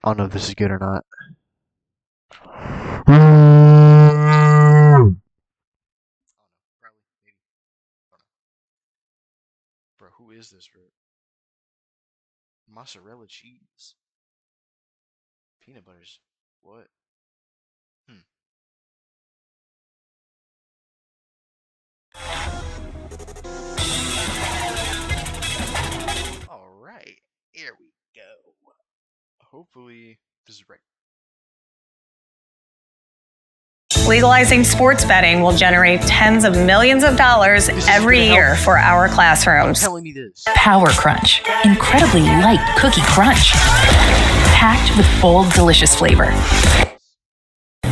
I don't know if this is good or not. Probably, maybe. I don't know. Bro, who is this, bro? Mozzarella cheese. Peanut butters. What? Hmm. Alright. Here we go. Hopefully, this is right. Legalizing sports betting will generate tens of millions of dollars every year for our classrooms. Telling me this. Power Crunch, incredibly light cookie crunch, packed with bold, delicious flavor.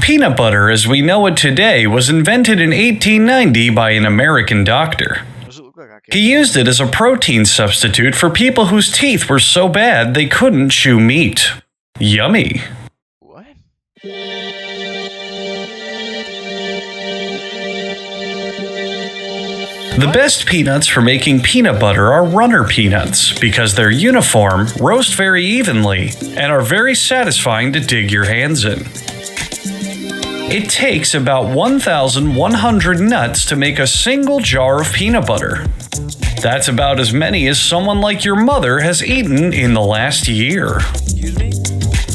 Peanut butter as we know it today was invented in 1890 by an American doctor. Does it look like I can? He used it as a protein substitute for people whose teeth were so bad they couldn't chew meat. Yummy. What? The best peanuts for making peanut butter are runner peanuts because they're uniform, roast very evenly, and are very satisfying to dig your hands in. It takes about 1,100 nuts to make a single jar of peanut butter. That's about as many as someone like your mother has eaten in the last year. Excuse me?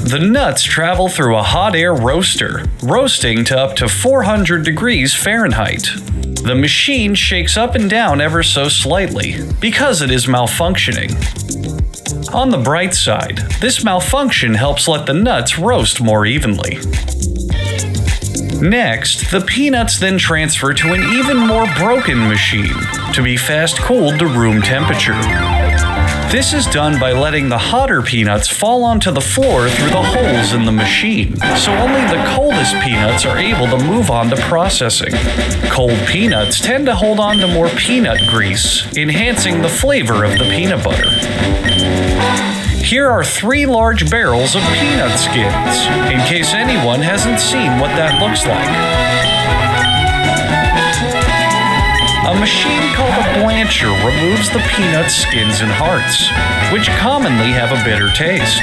The nuts travel through a hot air roaster, roasting to up to 400 degrees Fahrenheit. The machine shakes up and down ever so slightly because it is malfunctioning. On the bright side, this malfunction helps let the nuts roast more evenly. Next, the peanuts then transfer to an even more broken machine to be fast cooled to room temperature. This is done by letting the hotter peanuts fall onto the floor through the holes in the machine, so only the coldest peanuts are able to move on to processing. Cold peanuts tend to hold on to more peanut grease, enhancing the flavor of the peanut butter. Here are 3 large barrels of peanut skins, in case anyone hasn't seen what that looks like. A machine called a blancher removes the peanut skins and hearts, which commonly have a bitter taste.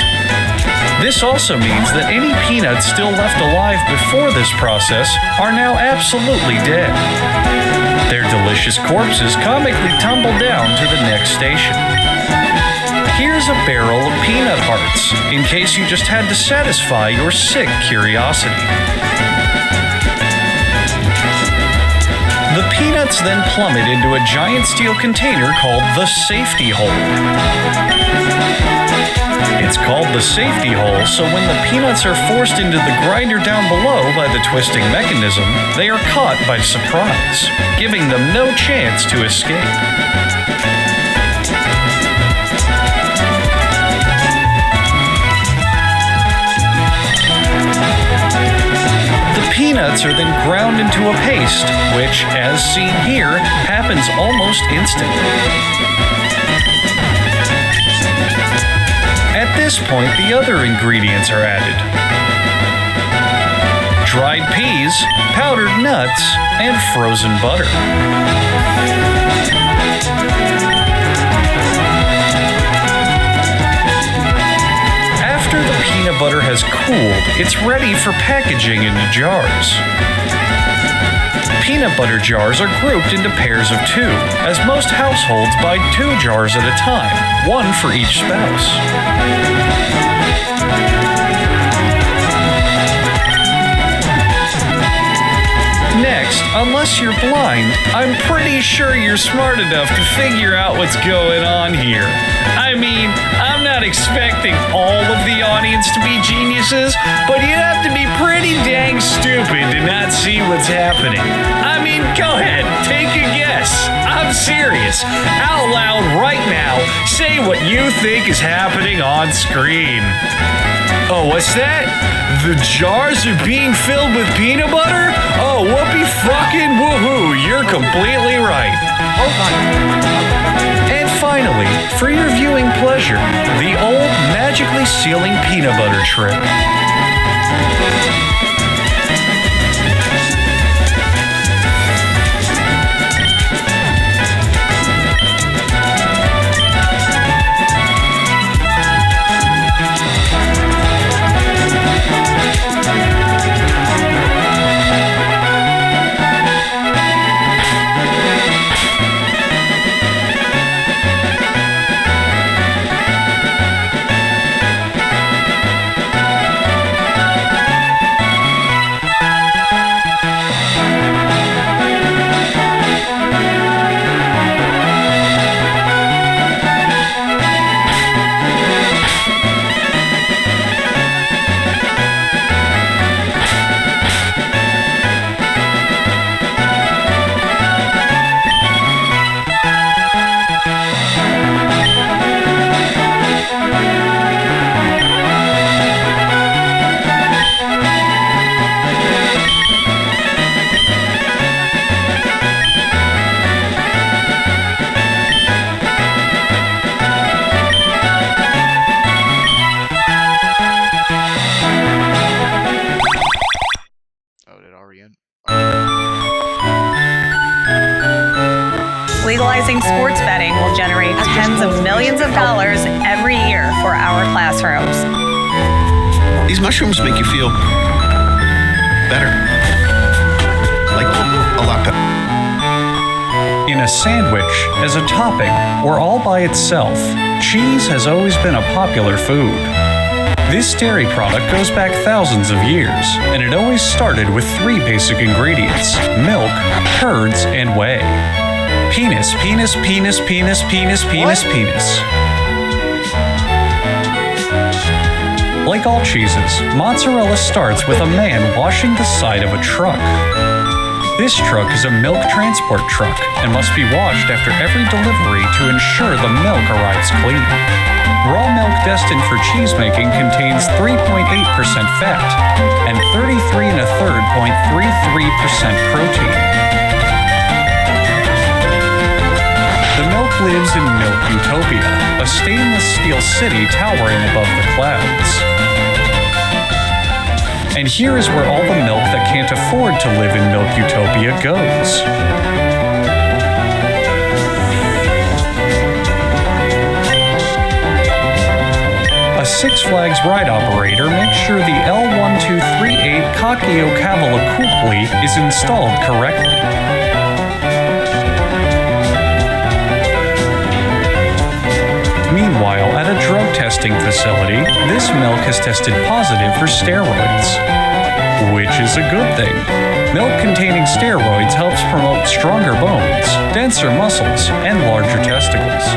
This also means that any peanuts still left alive before this process are now absolutely dead. Their delicious corpses comically tumble down to the next station. Here's a barrel of peanut hearts, in case you just had to satisfy your sick curiosity. The peanuts then plummet into a giant steel container called the safety hole. It's called the safety hole so when the peanuts are forced into the grinder down below by the twisting mechanism, they are caught by surprise, giving them no chance to escape. Peanuts are then ground into a paste, which, as seen here, happens almost instantly. At this point, the other ingredients are added. Dried peas, powdered nuts, and frozen butter. After the peanut butter has cooled, it's ready for packaging into jars. Peanut butter jars are grouped into pairs of 2, as most households buy 2 jars at a time, 1 for each spouse. Next, unless you're blind, I'm pretty sure you're smart enough to figure out what's going on here. I mean, I'm not expecting all of the audience to be geniuses, but you'd have to be pretty dang stupid to not see what's happening. I mean, go ahead, take a guess. I'm serious. Out loud right now, say what you think is happening on screen. Oh, what's that? The jars are being filled with peanut butter? Oh, whoopee fucking woohoo, you're completely right. And finally, for your viewing pleasure, the old magically sealing peanut butter trick. mushrooms make you feel better. Like a lot better. In a sandwich, as a topping, or all by itself, cheese has always been a popular food. This dairy product goes back thousands of years, and it always started with 3 basic ingredients: milk, curds, and whey. Penis, penis, penis, penis, penis, penis, penis. Like all cheeses, mozzarella starts with a man washing the side of a truck. This truck is a milk transport truck and must be washed after every delivery to ensure the milk arrives clean. Raw milk destined for cheese making contains 3.8% fat and 33.33% protein. The milk lives in Milk Utopia, a stainless steel city towering above the clouds. And here is where all the milk that can't afford to live in Milk Utopia goes. A Six Flags ride operator makes sure the L1238 Kakio Cavalacupli is installed correctly. Meanwhile, at a drug testing facility, this milk has tested positive for steroids, which is a good thing. Milk containing steroids helps promote stronger bones, denser muscles, and larger testicles.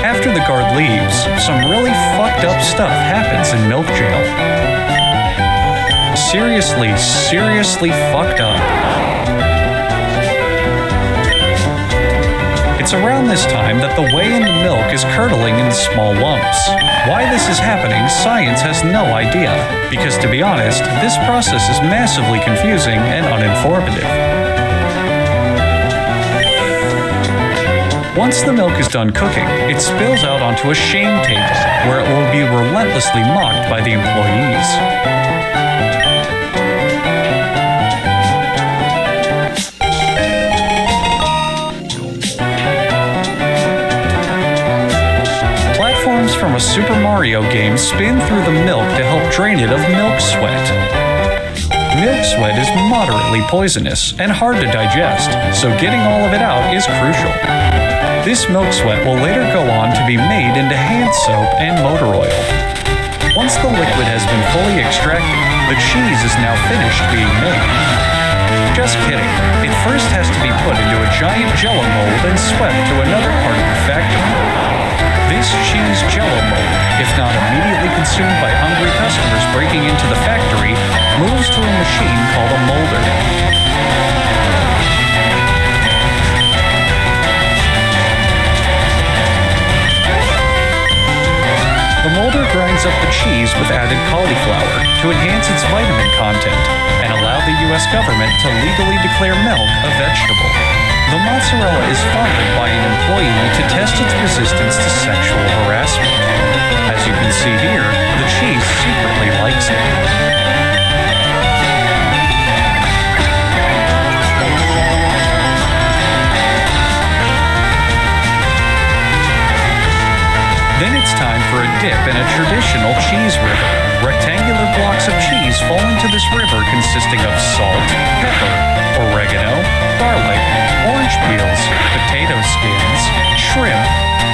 After the guard leaves, some really fucked up stuff happens in milk jail. Seriously fucked up. It's around this time that the whey in the milk is curdling in small lumps. Why this is happening, science has no idea, because to be honest, this process is massively confusing and uninformative. Once the milk is done cooking, it spills out onto a shame table, where it will be relentlessly mocked by the employees. From a Super Mario game spin through the milk to help drain it of milk sweat. Milk sweat is moderately poisonous and hard to digest, so getting all of it out is crucial. This milk sweat will later go on to be made into hand soap and motor oil. Once the liquid has been fully extracted, the cheese is now finished being made. Just kidding. It first has to be put into a giant jello mold and swept to another part of the factory. This cheese jello mold, if not immediately consumed by hungry customers breaking into the factory, moves to a machine called a molder. The molder grinds up the cheese with added cauliflower to enhance its vitamin content and allow the US government to legally declare milk a vegetable. The mozzarella is funded by an employee to test its resistance to sexual harassment. As you can see here, the cheese secretly likes it. Then it's time for a dip in a traditional cheese river. Rectangular blocks of cheese fall into this river consisting of salt, pepper, oregano, garlic, orange peels, potato skins, shrimp,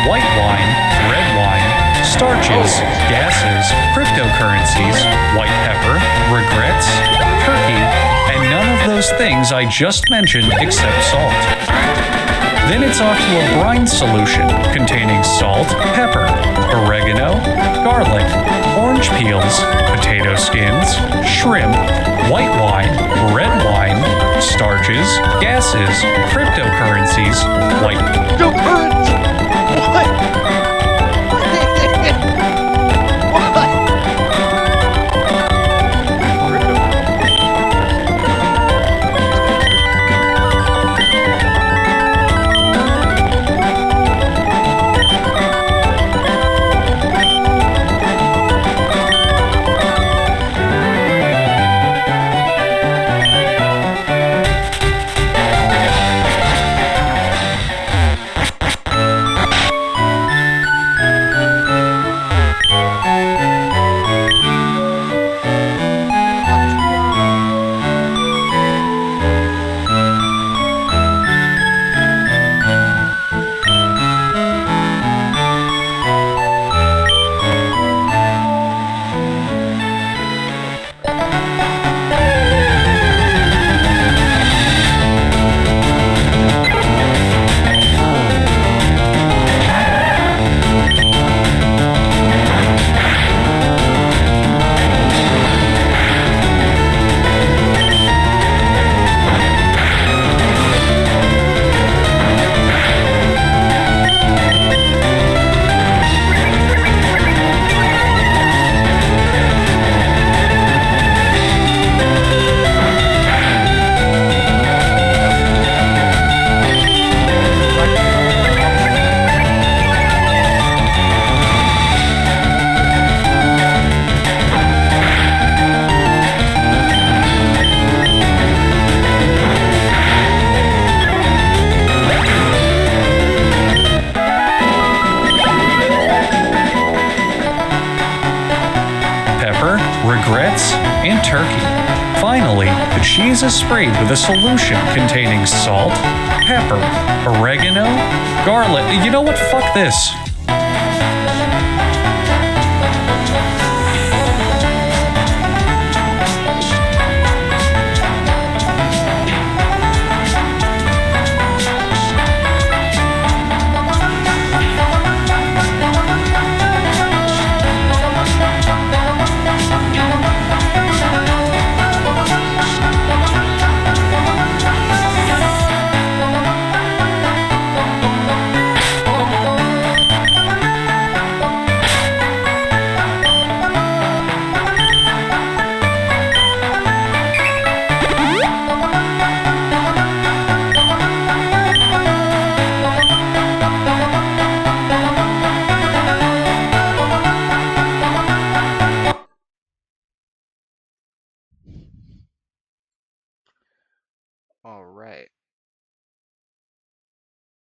white wine, red wine, starches, gases, cryptocurrencies, white pepper, regrets, turkey, and none of those things I just mentioned except salt. Then it's off to a brine solution containing salt, pepper, oregano, garlic, orange peels, potato skins, shrimp, white wine, red wine, starches, gases, cryptocurrencies, white... Cryptocurrency? What? Finally, the cheese is sprayed with a solution containing salt, pepper, oregano, garlic. You know what? Fuck this.